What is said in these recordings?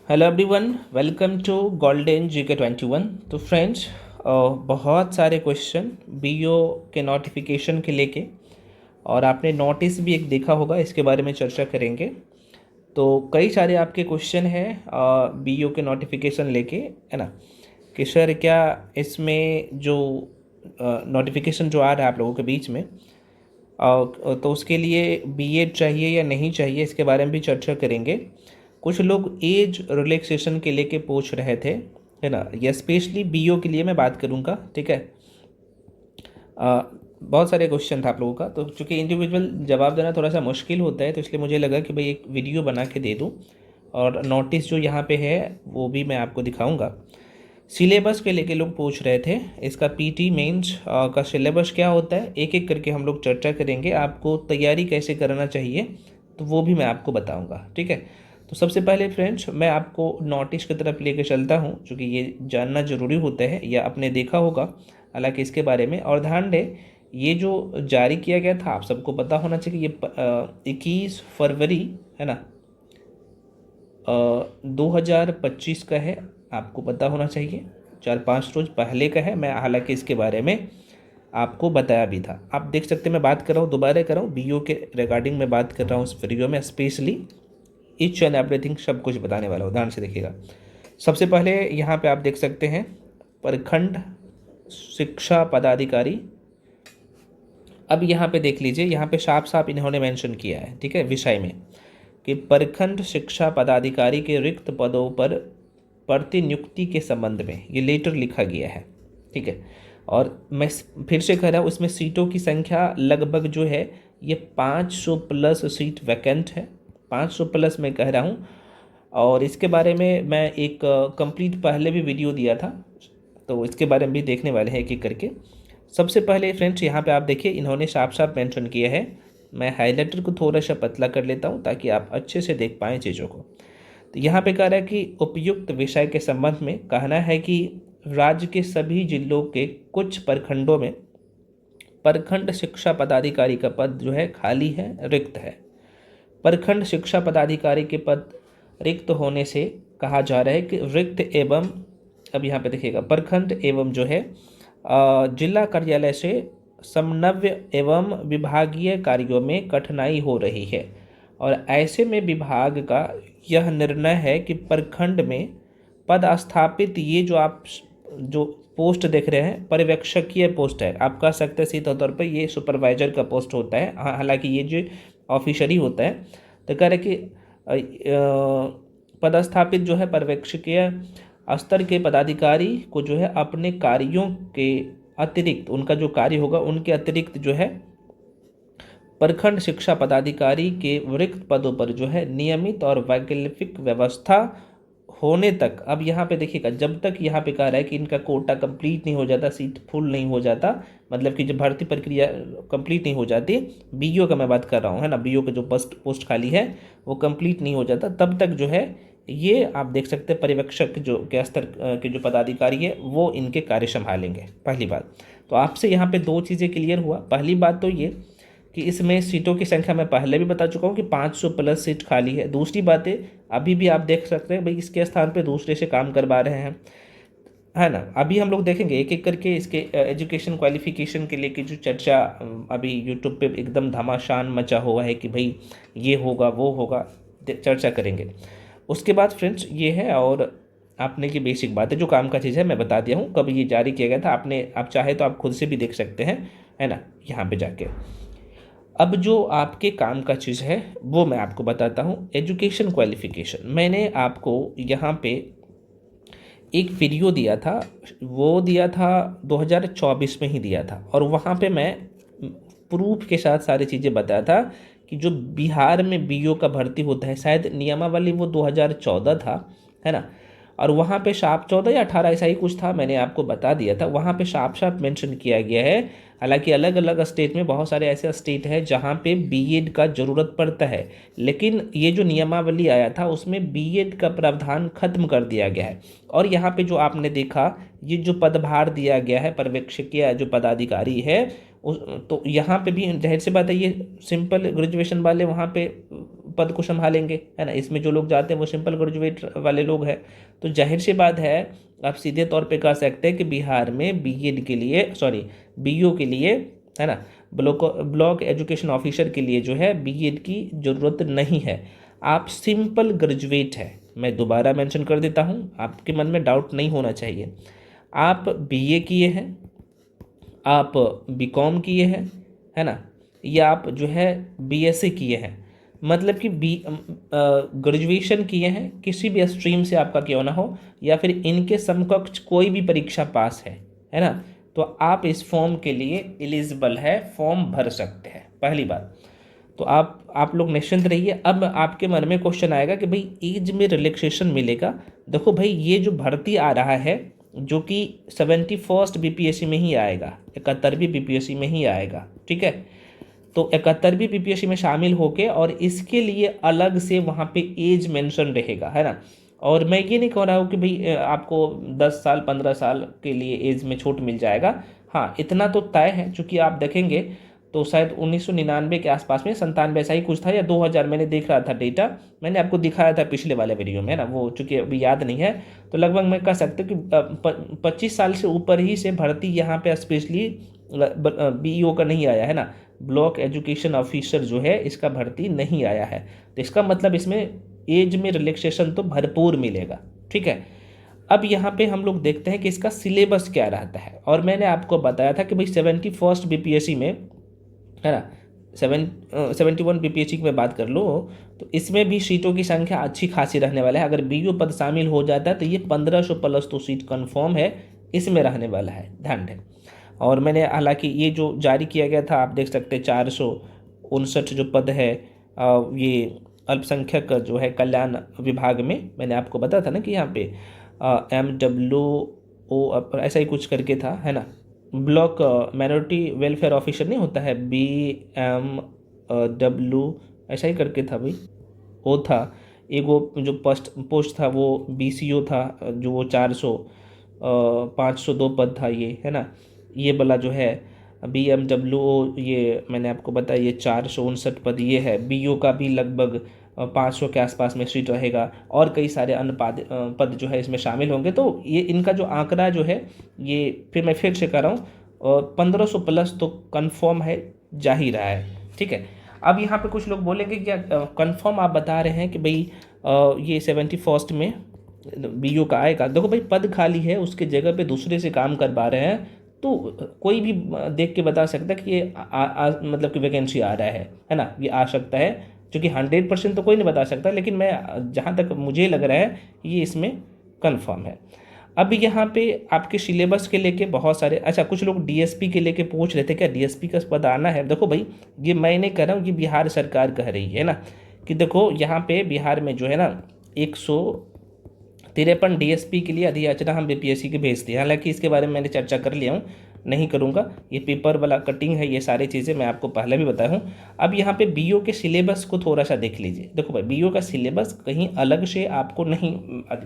Hello everyone, welcome to golden GK 21। तो friends, बहुत सारे क्वेश्चन बीओ के नोटिफिकेशन के लेके, और आपने नोटिस भी एक देखा होगा, इसके बारे में चर्चा करेंगे। तो कई सारे आपके क्वेश्चन हैं बीओ के नोटिफिकेशन लेके, है ना, कि सर क्या इसमें जो नोटिफिकेशन जो आ रहा है आप लोगों के बीच में, तो उसके लिए बीएड चाहिए या नहीं चाहिए, इसके बारे में भी चर्चा करेंगे। कुछ लोग एज रिलैक्सेशन के लेके पूछ रहे थे, है ना, या स्पेशली बीओ के लिए मैं बात करूँगा, ठीक है। बहुत सारे क्वेश्चन था आप लोगों का, तो चूँकि इंडिविजुअल जवाब देना थोड़ा सा मुश्किल होता है, तो इसलिए मुझे लगा कि भाई एक वीडियो बना के दे दूँ, और नोटिस जो यहाँ पे है वो भी मैं आपको दिखाऊंगा। सिलेबस के लेके लोग पूछ रहे थे, इसका पीटी मेंस का सिलेबस क्या होता है, एक एक करके हम लोग चर्चा करेंगे। आपको तैयारी कैसे करना चाहिए तो वो भी मैं आपको बताऊंगा, ठीक है। तो सबसे पहले फ्रेंड्स, मैं आपको नोटिस की तरफ लेके चलता हूं, क्योंकि ये जानना ज़रूरी होता है, या आपने देखा होगा हालांकि इसके बारे में। और ध्यान दें, ये जो जारी किया गया था आप सबको पता होना चाहिए, ये 21 फरवरी, है ना, 2025 का है, आपको पता होना चाहिए। 4-5 रोज पहले का है। मैं हालांकि इसके बारे में आपको बताया भी था। आप देख सकते हैं, मैं बात कर रहा हूँ, दोबारा कर रहा हूँ, बीओ के रिगार्डिंग मैं बात कर रहा हूँ इस वीडियो में। स्पेशली ईच एंड एवरीथिंग सब कुछ बताने वाला हूँ, ध्यान से देखिएगा। सबसे पहले यहाँ पे आप देख सकते हैं, प्रखंड शिक्षा पदाधिकारी। अब यहाँ पे देख लीजिए, यहाँ पे साफ साफ इन्होंने मेंशन किया है, ठीक है, विषय में, कि प्रखंड शिक्षा पदाधिकारी के रिक्त पदों पर प्रतिनियुक्ति के संबंध में ये लेटर लिखा गया है, ठीक है। और मैं फिर से कह रहा हूँ, इसमें सीटों की संख्या लगभग जो है ये 500 प्लस सीट वैकेंट है, 500 प्लस मैं कह रहा हूँ। और इसके बारे में मैं एक कंप्लीट पहले भी वीडियो दिया था, तो इसके बारे में भी देखने वाले हैं एक एक करके। सबसे पहले फ्रेंड्स, यहाँ पे आप देखिए, इन्होंने साफ साफ मेंशन किया है। मैं हाइलाइटर को थोड़ा सा पतला कर लेता हूँ ताकि आप अच्छे से देख पाएँ चीज़ों को। तो यहाँ पे कह रहा है कि उपयुक्त विषय के संबंध में कहना है कि राज्य के सभी जिलों के कुछ प्रखंडों में प्रखंड शिक्षा पदाधिकारी का पद जो है खाली है, रिक्त है। प्रखंड शिक्षा पदाधिकारी के पद रिक्त होने से कहा जा रहा है कि रिक्त एवं, अब यहाँ पे देखिएगा, प्रखंड एवं जो है जिला कार्यालय से समन्वय एवं विभागीय कार्यों में कठिनाई हो रही है, और ऐसे में विभाग का यह निर्णय है कि प्रखंड में पद स्थापित, ये जो आप जो पोस्ट देख रहे हैं पर्यवेक्षकीय पोस्ट है, आप कह सकते हैं सीधे तौर पर ये सुपरवाइजर का पोस्ट होता है। हालांकि ये जो ऑफिसरी होता है, तो कह रहे कि पदस्थापित जो है पर्यवेक्षकीय स्तर के पदाधिकारी को जो है अपने कार्यों के अतिरिक्त, उनका जो कार्य होगा उनके अतिरिक्त जो है प्रखंड शिक्षा पदाधिकारी के रिक्त पदों पर जो है नियमित और वैकल्पिक व्यवस्था होने तक। अब यहाँ पे देखिएगा, जब तक यहाँ पे कह रहा है कि इनका कोटा कंप्लीट नहीं हो जाता, सीट फुल नहीं हो जाता, मतलब कि जब भर्ती प्रक्रिया कंप्लीट नहीं हो जाती, बीओ का मैं बात कर रहा हूँ, है ना, बीओ का जो पोस्ट खाली है वो कंप्लीट नहीं हो जाता, तब तक जो है ये आप देख सकते हैं पर्यवेक्षक जो के स्तर के जो पदाधिकारी है वो इनके कार्य संभालेंगे। पहली बात तो आपसे यहाँ पे दो चीज़ें क्लियर हुआ। पहली बात तो ये कि इसमें सीटों की संख्या मैं पहले भी बता चुका हूँ कि 500 प्लस सीट खाली है। दूसरी बात है, अभी भी आप देख सकते हैं भाई इसके स्थान पे दूसरे से काम करवा रहे हैं, है ना। अभी हम लोग देखेंगे एक एक करके इसके एजुकेशन क्वालिफिकेशन के लेके जो चर्चा अभी यूट्यूब पे एकदम घमासान मचा हुआ है कि भाई ये होगा वो होगा, चर्चा करेंगे। उसके बाद फ्रेंड्स ये है, और आपने की बेसिक बात है, जो काम का चीज़ है मैं बता दिया हूँ, कब ये जारी किया गया था, आपने आप चाहे तो आप खुद से भी देख सकते हैं, है ना, यहाँ पे जाके। अब जो आपके काम का चीज़ है वो मैं आपको बताता हूँ। एजुकेशन क्वालिफिकेशन मैंने आपको यहाँ पे एक वीडियो दिया था, वो दिया था 2024 में ही दिया था, और वहाँ पे मैं प्रूफ के साथ सारी चीज़ें बताया था कि जो बिहार में बीओ का भर्ती होता है, शायद नियमावली वो 2014 था, है ना, और वहाँ पे साफ 14 या 18 ऐसा ही कुछ था, मैंने आपको बता दिया था। वहाँ पे साफ साफ मेंशन किया गया है। हालांकि अलग अलग स्टेट में बहुत सारे ऐसे स्टेट है जहाँ पे बीएड का ज़रूरत पड़ता है, लेकिन ये जो नियमावली आया था उसमें बीएड का प्रावधान खत्म कर दिया गया है। और यहाँ पे जो आपने देखा, ये जो पदभार दिया गया है पर्यवेक्षकीय जो पदाधिकारी है, तो यहाँ पे भी जाहिर सी बात है, ये सिंपल ग्रेजुएशन वाले वहाँ पे पद को संभालेंगे, है ना। इसमें जो लोग जाते हैं वो सिंपल ग्रेजुएट वाले लोग हैं। तो जाहिर सी बात है आप सीधे तौर पे कह सकते हैं कि बिहार में बीएड के लिए, सॉरी बीओ के लिए, है ना, ब्लॉक एजुकेशन ऑफिसर के लिए जो है बीएड की ज़रूरत नहीं है। आप सिंपल ग्रेजुएट है। मैं दोबारा मेंशन कर देता हूँ, आपके मन में डाउट नहीं होना चाहिए। आप बीए किए हैं, आप बीकॉम किए हैं, है ना, या आप जो है बीएससी किए हैं, मतलब कि ग्रेजुएशन किए हैं किसी भी स्ट्रीम से आपका क्यों ना हो, या फिर इनके समकक्ष कोई भी परीक्षा पास है ना, तो आप इस फॉर्म के लिए एलिजिबल है, फॉर्म भर सकते हैं। पहली बात तो आप लोग निश्चिंत रहिए। अब आपके मन में क्वेश्चन आएगा कि भाई एज में रिलैक्सेशन मिलेगा। देखो भाई ये जो भर्ती आ रहा है जो कि 71st बीपीएससी में ही आएगा, 71वीं बीपीएससी में ही आएगा, ठीक है। तो 71वीं बीपीएससी में शामिल होके और इसके लिए अलग से वहाँ पे एज मेंशन रहेगा, है ना। और मैं ये नहीं कह रहा हूँ कि भाई आपको 10 साल 15 साल के लिए एज में छूट मिल जाएगा। हाँ इतना तो तय है, चूँकि आप देखेंगे तो शायद 1999 के आसपास में 97 ऐसा ही कुछ था, या 2000, मैंने देख रहा था डेटा, मैंने आपको दिखाया था पिछले वाले वीडियो में, है ना, वो चूँकि अभी याद नहीं है। तो लगभग मैं कह सकता हूँ कि 25 साल से ऊपर ही से भर्ती यहाँ पे स्पेशली बीईओ का नहीं आया है ना, ब्लॉक एजुकेशन ऑफिसर जो है इसका भर्ती नहीं आया है। तो इसका मतलब इसमें एज में रिलैक्सेशन तो भरपूर मिलेगा, ठीक है। अब यहाँ पे हम लोग देखते हैं कि इसका सिलेबस क्या रहता है, और मैंने आपको बताया था कि भाई 71st बीपीएससी में, है ना, 71 बीपीएससी की मैं बात कर लो तो इसमें भी सीटों की संख्या अच्छी खासी रहने वाला है। अगर बीओ पद शामिल हो जाता है तो ये 1500 प्लस तो सीट कंफर्म है, इसमें रहने वाला है, ध्यान दें। और मैंने हालांकि ये जो जारी किया गया था आप देख सकते हैं 459 जो पद है ये अल्पसंख्यक जो है कल्याण विभाग में, मैंने आपको बताया था ना कि यहाँ पे MWO ऐसा ही कुछ करके था, है ना, ब्लॉक माइनॉरिटी वेलफेयर ऑफिसर नहीं होता है, BMW ऐसा ही करके था भाई, वो था एक, वो जो पोस्ट था वो BCO था, जो वो 502 पद था ये, है ना। ये वाला जो है BMWO, ये मैंने आपको बताया ये 459 पद ये है। BO का भी लगभग 500 के आसपास में सीट रहेगा, और कई सारे अन्य पद जो है इसमें शामिल होंगे। तो ये इनका जो आंकड़ा जो है ये फिर मैं फिर से कर रहा हूँ 1500 प्लस तो कंफर्म है, जा ही रहा है, ठीक है। अब यहाँ पे कुछ लोग बोलेंगे क्या कंफर्म आप बता रहे हैं कि भाई ये 71st में बीओ का आएगा। देखो भाई पद खाली है, उसके जगह पे दूसरे से काम करवा रहे हैं, तो कोई भी देख के बता सकता है कि ये मतलब कि वैकेंसी आ रहा है ना, ये आ सकता है। क्योंकि 100% तो कोई नहीं बता सकता, लेकिन मैं जहाँ तक मुझे लग रहा है ये इसमें कंफर्म है। अब यहाँ पे आपके सिलेबस के लेके बहुत सारे, अच्छा कुछ लोग डीएसपी के लेके पूछ रहे थे क्या डीएसपी का पद आना है। देखो भाई ये मैं नहीं कह रहा हूँ, ये बिहार सरकार कह रही है ना कि देखो यहाँ पे बिहार में जो है ना 153 डीएसपी के लिए अधियाचना हम बीपीएससी के भेजते हैं। हालांकि इसके बारे में मैंने चर्चा कर लिया हूँ, नहीं करूँगा, ये पेपर वाला कटिंग है, ये सारी चीज़ें मैं आपको पहले भी बताया हूँ। अब यहाँ पे बीओ के सिलेबस को थोड़ा सा देख लीजिए। देखो भाई बीओ का सिलेबस कहीं अलग से आपको नहीं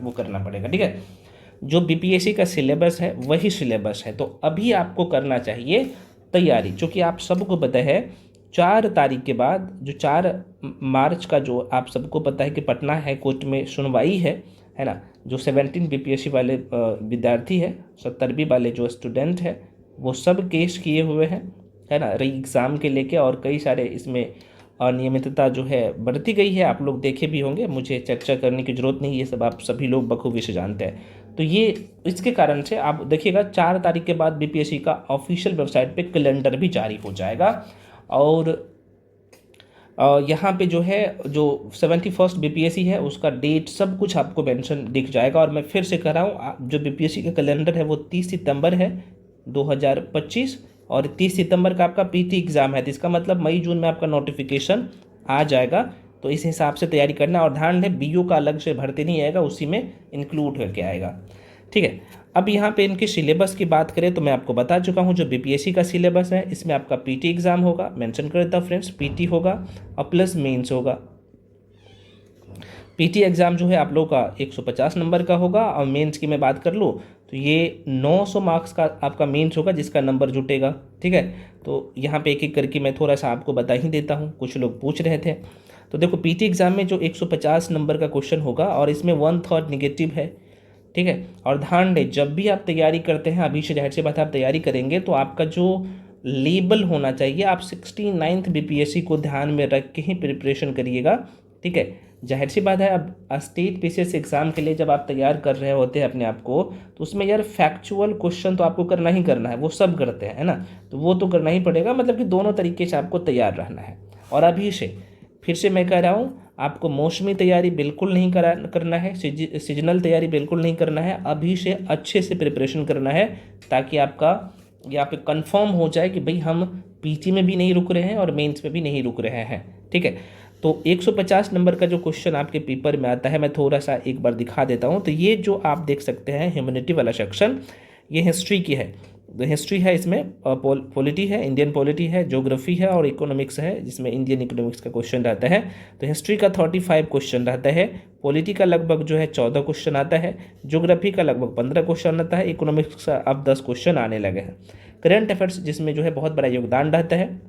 वो करना पड़ेगा, ठीक है। जो बीपीएससी का सिलेबस है वही सिलेबस है। तो अभी आपको करना चाहिए तैयारी, चूँकि आप सबको पता है 4 तारीख के बाद जो 4 मार्च का जो आप सबको पता है कि पटना हाई कोर्ट में सुनवाई है ना, जो 17 बीपीएससी वाले विद्यार्थी है, 70वीं वाले जो स्टूडेंट है वो सब केस किए हुए हैं, है ना, री एग्ज़ाम के लेके, और कई सारे इसमें अनियमितता जो है बढ़ती गई है। आप लोग देखे भी होंगे, मुझे चर्चा करने की ज़रूरत नहीं, ये सब आप सभी लोग बखूबी से जानते हैं। तो ये इसके कारण से आप देखिएगा 4 तारीख के बाद बीपीएससी का ऑफिशियल वेबसाइट पे कैलेंडर भी जारी हो जाएगा, और यहाँ पे जो है जो 71st बीपीएससी है उसका डेट सब कुछ आपको मेंशन दिख जाएगा। और मैं फिर से कह रहा हूँ जो बीपीएससी का कैलेंडर है वो 30 सितंबर है 2025, और 30 सितंबर का आपका पीटी एग्ज़ाम है। तो इसका मतलब मई जून में आपका नोटिफिकेशन आ जाएगा, तो इस हिसाब से तैयारी करना। और ध्यान है बीओ का अलग से भर्ती नहीं आएगा, उसी में इंक्लूड होकर आएगा, ठीक है। अब यहाँ पे इनके सिलेबस की बात करें तो मैं आपको बता चुका हूँ जो बीपीएससी का सिलेबस है इसमें आपका पीटी एग्ज़ाम होगा, मेंशन कर देता हूँ फ्रेंड्स, पीटी होगा और प्लस मेंस होगा। पीटी एग्ज़ाम जो है आप लोग का 150 नंबर का होगा, और मेंस की मैं बात कर लूँ तो ये 900 मार्क्स का आपका मेंस होगा जिसका नंबर जुटेगा, ठीक है। तो यहाँ पे एक एक करके मैं थोड़ा सा आपको बता ही देता हूँ, कुछ लोग पूछ रहे थे। तो देखो पीटी एग्जाम में जो 150 नंबर का क्वेश्चन होगा और इसमें 1/3 निगेटिव है, ठीक है। और ध्यान दें, जब भी आप तैयारी करते हैं, अभी से जाहिर सी बात है आप तैयारी करेंगे तो आपका जो लेबल होना चाहिए, आप 69th बीपीएससी को ध्यान में रख के ही प्रिपरेशन करिएगा, ठीक है। जाहिर सी बात है, अब स्टेट पीसीएस एग्जाम के लिए जब आप तैयार कर रहे होते हैं अपने आप को, तो उसमें यार फैक्चुअल क्वेश्चन तो आपको करना ही करना है, वो सब करते हैं, है ना। तो वो तो करना ही पड़ेगा, मतलब कि दोनों तरीके से आपको तैयार रहना है। और अभी से फिर से मैं कह रहा हूँ, आपको मौसमी तैयारी बिल्कुल नहीं करना है, सीजनल तैयारी बिल्कुल नहीं करना है, अभी से अच्छे से प्रिपरेशन करना है, ताकि आपका यहाँ पे कंफर्म हो जाए कि भाई हम पीटी में भी नहीं रुक रहे हैं और मेंस में भी नहीं रुक रहे हैं, ठीक है। तो 150 नंबर का जो क्वेश्चन आपके पेपर में आता है, मैं थोड़ा सा एक बार दिखा देता हूँ। तो ये जो आप देख सकते हैं ह्यूमैनिटी वाला सेक्शन, ये हिस्ट्री की है। तो हिस्ट्री है, इसमें पॉलिटी है, इंडियन पॉलिटी है, ज्योग्राफी है और इकोनॉमिक्स है, जिसमें इंडियन इकोनॉमिक्स का क्वेश्चन रहता है। तो हिस्ट्री का 35 क्वेश्चन रहता है, पॉलिटी का लगभग जो है 14 क्वेश्चन आता है, ज्योग्राफी का लगभग 15 क्वेश्चन आता है, इकोनॉमिक्स का अब 10 क्वेश्चन आने लगे हैं। करंट अफेयर्स जिसमें जो है बहुत बड़ा योगदान रहता है,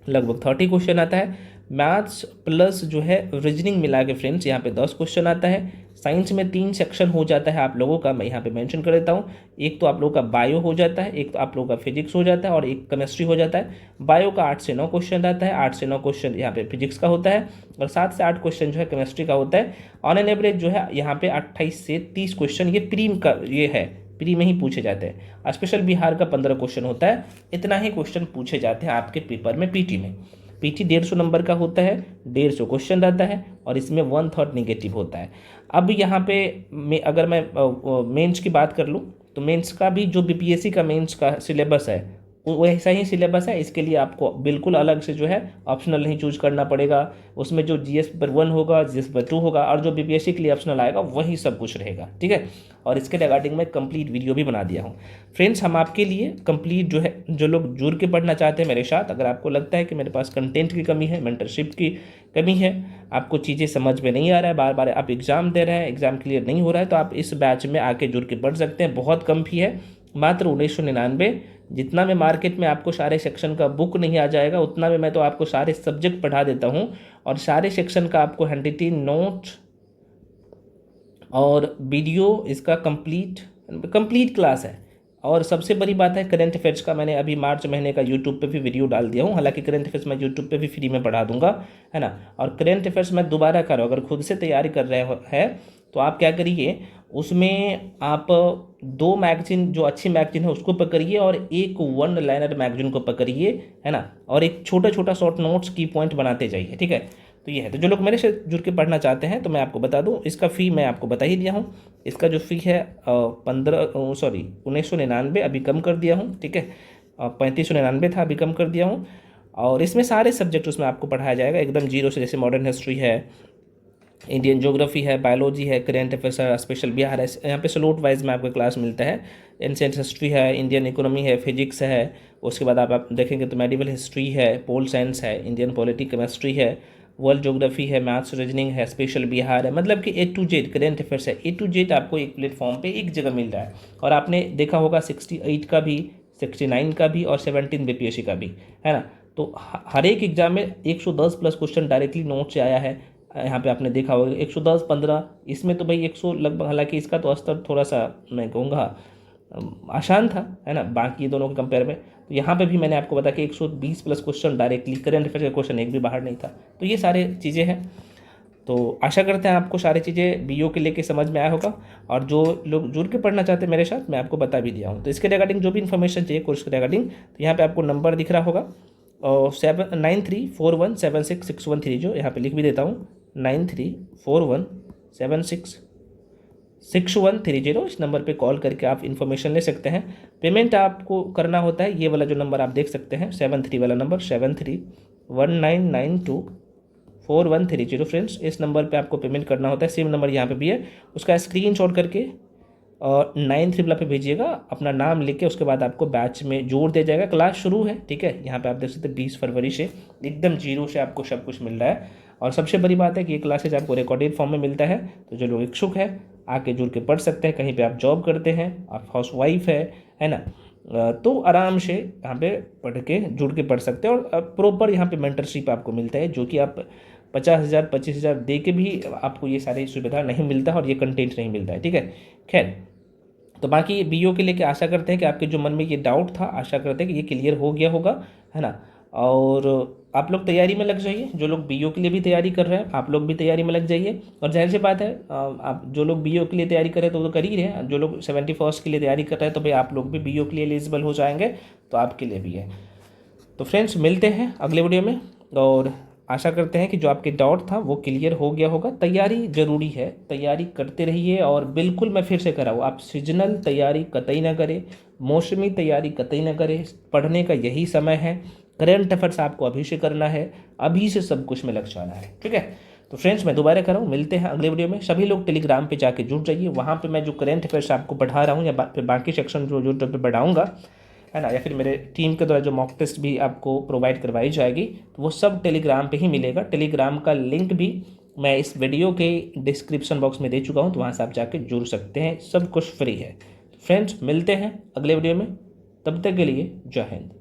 लगभग 30 क्वेश्चन आता है। मैथ्स प्लस जो है रीजनिंग मिला के फ्रेंड्स यहाँ पे 10 क्वेश्चन आता है। साइंस में 3 सेक्शन हो जाता है आप लोगों का, मैं यहाँ पे मेंशन कर देता हूँ। एक तो आप लोगों का बायो हो जाता है, एक तो आप लोगों का फिजिक्स हो जाता है और एक केमिस्ट्री हो जाता है। बायो का 8 से 9 क्वेश्चन रहता है, 8 से 9 क्वेश्चन यहाँ पे फिजिक्स का होता है और 7 से 8 क्वेश्चन जो है केमिस्ट्री का होता है। ऑन एन एवरेज जो है यहाँ पे 28 से 30 क्वेश्चन ये प्रीम का ये है, प्री में ही पूछे जाते हैं। स्पेशल बिहार का 15 क्वेश्चन होता है। इतना ही क्वेश्चन पूछे जाते हैं आपके पेपर में पीटी में। पीटी 150 नंबर का होता है, 150 क्वेश्चन रहता है और इसमें 1/3 निगेटिव होता है। अब यहाँ पे अगर मैं मेंस की बात कर लूँ, तो मेंस का भी जो बीपीएससी का मेंस का सिलेबस है वैसा ही सिलेबस है। इसके लिए आपको बिल्कुल अलग से जो है ऑप्शनल नहीं चूज करना पड़ेगा। उसमें जो जीएस पेपर 1 होगा, जीएस पेपर 2 होगा और जो बीपीएससी के लिए ऑप्शनल आएगा वही सब कुछ रहेगा, ठीक है। और इसके रिगार्डिंग में कंप्लीट वीडियो भी बना दिया हूँ फ्रेंड्स। हम आपके लिए कंप्लीट जो है, जो लोग जुड़ के पढ़ना चाहते हैं मेरे साथ, अगर आपको लगता है कि मेरे पास कंटेंट की कमी है, मेंटरशिप की कमी है, आपको चीज़ें समझ में नहीं आ रहा है, बार बार आप एग्ज़ाम दे रहे हैं, एग्ज़ाम क्लियर नहीं हो रहा है, तो आप इस बैच में आके जुड़ के पढ़ सकते हैं। बहुत कम फी है, मात्र 1999। जितना में मार्केट में आपको सारे सेक्शन का बुक नहीं आ जाएगा, उतना में मैं तो आपको सारे सब्जेक्ट पढ़ा देता हूँ और सारे सेक्शन का आपको हैंडरिटन नोट और वीडियो इसका कंप्लीट क्लास है। और सबसे बड़ी बात है, करंट अफेयर्स का मैंने अभी मार्च महीने का यूट्यूब पे भी वीडियो डाल दिया हूँ। हालांकि करंट अफेयर्स मैं यूट्यूब पे भी फ्री में पढ़ा दूंगा, है ना। और करंट अफेयर्स मैं दोबारा करो, अगर खुद से तैयारी कर रहे हैं तो आप क्या करिए, उसमें आप 2 मैगजीन जो अच्छी मैगजीन है उसको पकड़िए और एक 1 लाइनर मैगजीन को पकड़िए, है ना। और एक छोटा छोटा शॉर्ट नोट्स की पॉइंट बनाते जाइए, ठीक है। तो ये है, तो जो लोग मेरे से जुड़ के पढ़ना चाहते हैं तो मैं आपको बता दूं, इसका फ़ी मैं आपको बता ही दिया हूं। इसका जो फ़ी है 1999 अभी कम कर दिया हूं, ठीक है। 3599 था, अभी कम कर दिया हूं। और इसमें सारे सब्जेक्ट उसमें आपको पढ़ाया जाएगा एकदम जीरो से, जैसे मॉडर्न हिस्ट्री है, इंडियन ज्योग्राफी है, बायोलॉजी है, करंट अफेयर्स है, स्पेशल बिहार है। यहाँ पे स्लॉट वाइज में आपको क्लास मिलता है। एंशिएंट हिस्ट्री है, इंडियन इकोनॉमी है, फिजिक्स है। उसके बाद आप देखेंगे तो मेडिवल हिस्ट्री है, पोल साइंस है, इंडियन पॉलिटी, केमिस्ट्री है, वर्ल्ड ज्योग्राफी है, मैथ्स रीजनिंग है, स्पेशल बिहार है। मतलब कि A to Z current affairs है, A to Z आपको एक प्लेटफॉर्म पे एक जगह मिल रहा है। और आपने देखा होगा 68 का भी, 69 का भी और 17 बीपीएससी का भी, है ना। तो हर एक एग्जाम में 110 प्लस क्वेश्चन डायरेक्टली नोट से आया है। यहाँ पे आपने देखा होगा 110, 15, इसमें तो भाई 100 लगभग। हालांकि इसका तो स्तर थोड़ा सा मैं कहूँगा आसान था, है ना, बाकी दोनों के कंपेयर में। तो यहाँ पे भी मैंने आपको बताया कि 120 plus question directly, current affair का क्वेश्चन एक भी बाहर नहीं था। तो ये सारे चीज़ें हैं। तो आशा करते हैं आपको सारी चीज़ें बीओ के लेके समझ में आया होगा। और जो लोग जुड़ के पढ़ना चाहते हैं मेरे साथ, मैं आपको बता भी दिया हूँ। तो इसके रिगार्डिंग जो भी इन्फॉर्मेशन चाहिए कोर्स के रिगार्डिंग, तो यहाँ पे आपको नंबर दिख रहा होगा और 9341766130, जो यहाँ पे लिख भी देता हूँ, 9341766130। इस नंबर पे कॉल करके आप इन्फॉर्मेशन ले सकते हैं। पेमेंट आपको करना होता है, ये वाला जो नंबर आप देख सकते हैं 73 वाला नंबर, 7319924130 फ्रेंड्स। इस नंबर पे आपको पेमेंट करना होता है। सेम नंबर यहाँ पे भी है, उसका स्क्रीनशॉट करके और 93 पे भेजिएगा, अपना नाम लिख के। उसके बाद आपको बैच में जोड़ दिया जाएगा। क्लास शुरू है, ठीक है। यहाँ पे आप देख सकते हैं 20 फरवरी से एकदम जीरो से आपको सब कुछ मिल रहा है। और सबसे बड़ी बात है कि ये क्लासेज आपको रिकॉर्डेड फॉर्म में मिलता है। तो जो लोग इच्छुक है आके जुड़ के पढ़ सकते हैं। कहीं पे आप जॉब करते हैं, आप हाउस वाइफ है ना, तो आराम से यहाँ पे पढ़ के जुड़ के पढ़ सकते हैं। और प्रॉपर यहाँ पे मेंटरशिप आपको मिलता है, जो कि आप 50,000 25,000 दे के भी आपको ये सारी सुविधा नहीं मिलता और ये कंटेंट नहीं मिलता है, ठीक है। खैर, तो बाकी बीओ के लेके आशा करते हैं कि आपके जो मन में ये डाउट था, आशा करते हैं कि ये क्लियर हो गया होगा, है ना। और आप लोग तैयारी में लग जाइए, जो लोग बीओ के लिए भी तैयारी कर रहे हैं आप लोग भी तैयारी में लग जाइए। और जाहिर सी बात है, आप जो लोग बीओ के लिए तैयारी कर रहे हैं तो वो तो कर ही रहे हैं, जो लोग 71st के लिए तैयारी कर रहे हैं तो भाई आप लोग भी बीओ के लिए एलिजिबल हो जाएंगे, तो आपके लिए भी है। तो फ्रेंड्स, मिलते हैं अगले वीडियो में, और आशा करते हैं कि जो आपके डाउट था वो क्लियर हो गया होगा। तैयारी ज़रूरी है, तैयारी करते रहिए, और बिल्कुल मैं फिर से कह रहा हूँ, आप सीजनल तैयारी कतई ना करें, मौसमी तैयारी कतई ना करें। पढ़ने का यही समय है, करेंट अफेयर्स आपको अभी से करना है, अभी से सब कुछ में लग जाना है, ठीक है। तो फ्रेंड्स, मैं दोबारा कर रहा हूँ, मिलते हैं अगले वीडियो में। सभी लोग टेलीग्राम पे जाके जुड़ जाइए, वहाँ पे मैं जो करेंट अफेयर्स आपको पढ़ा रहा हूँ, या फिर बाकी सेक्शन जो जो बढ़ाऊँगा, है ना, या फिर मेरे टीम के द्वारा जो मॉक टेस्ट भी आपको प्रोवाइड करवाई जाएगी, तो वो सब टेलीग्राम पे ही मिलेगा। टेलीग्राम का लिंक भी मैं इस वीडियो के डिस्क्रिप्शन बॉक्स में दे चुका हूँ, तो वहाँ से आप जाके जुड़ सकते हैं, सब कुछ फ्री है। फ्रेंड्स, मिलते हैं अगले वीडियो में, तब तक के लिए जय हिंद।